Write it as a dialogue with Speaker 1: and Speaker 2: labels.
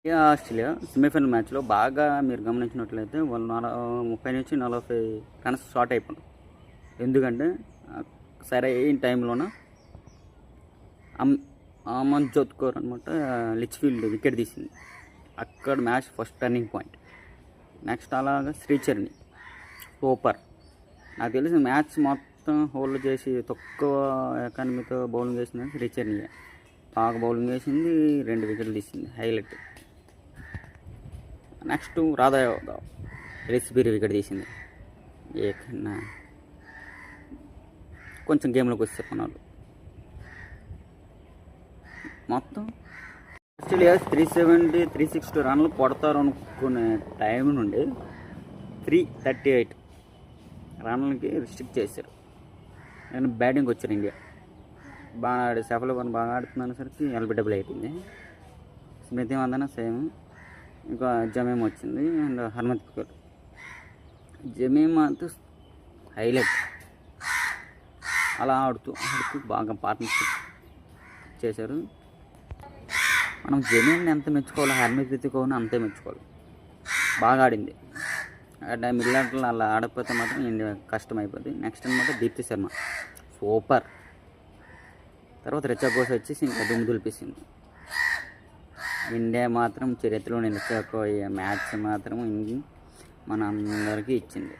Speaker 1: India Australia semi-final మ్యాచ్లో బాగా మీరు గమనించినట్లయితే వాళ్ళు 30 నుంచి 40 రన్స్ షార్ట్ అయిపోయింది. ఎందుకంటే సరైన టైంలోన అమన్జోత్ కౌర్ అనమాట లిచ్ఫీల్డ్ వికెట్ తీసింది. అక్కడ match first turning point. Next అలాగా శ్రీచరణి సూపర్. నాకు తెలిసి మ్యాచ్ మొత్తం హోల్డ్ చేసి తక్కువ ఎకానమీతో బౌలింగ్ వేసింది శ్రీచరణి. బాగా బౌలింగ్ వేసింది, 2 వికెట్లు తీసింది, highlight. Next Radha recipe wicket తీసింది. ఏకన్నా కొంచెం గేమ్లోకి వస్తే కొనాలి. మొత్తం ఆస్ట్రేలియా 360 రన్లు కొడతారు అనుకునే టైం నుండి 338 రన్లకి రిస్ట్రిక్ట్ చేశారు. నేను బ్యాటింగ్ వచ్చారు ఇండియా. బాగా సఫలవన్ బాగా ఆడుతున్నసరికి ఎల్బిడబ్ల్యూ అయిపోయింది. స్మృతి మందన సేమ్, ఇంకా జమీం వచ్చింది అండ్ హర్మత్ కౌర్. జమీం అంతా హైలైట్. అలా ఆడుతూ బాగా పార్ట్నర్షిప్ చేశారు. మనం జమీన్ని ఎంత మెచ్చుకోవాలి, హర్మత్ కౌర్ని అంతే మెచ్చుకోవాలి. బాగా ఆడింది. మిడిల్ అలా ఆడకపోతే మాత్రం ఇండియా కష్టం అయిపోద్ది. నెక్స్ట్ అనమాట దీప్తి శర్మ సూపర్. తర్వాత రిచా ఘోష్ వచ్చేసి ఇంకా దుమ్ము దులిపేసింది. ఇండియా మాత్రం చరిత్రలో నిలిచిపోయే మ్యాచ్ మాత్రం మన అందరికీ ఇచ్చింది.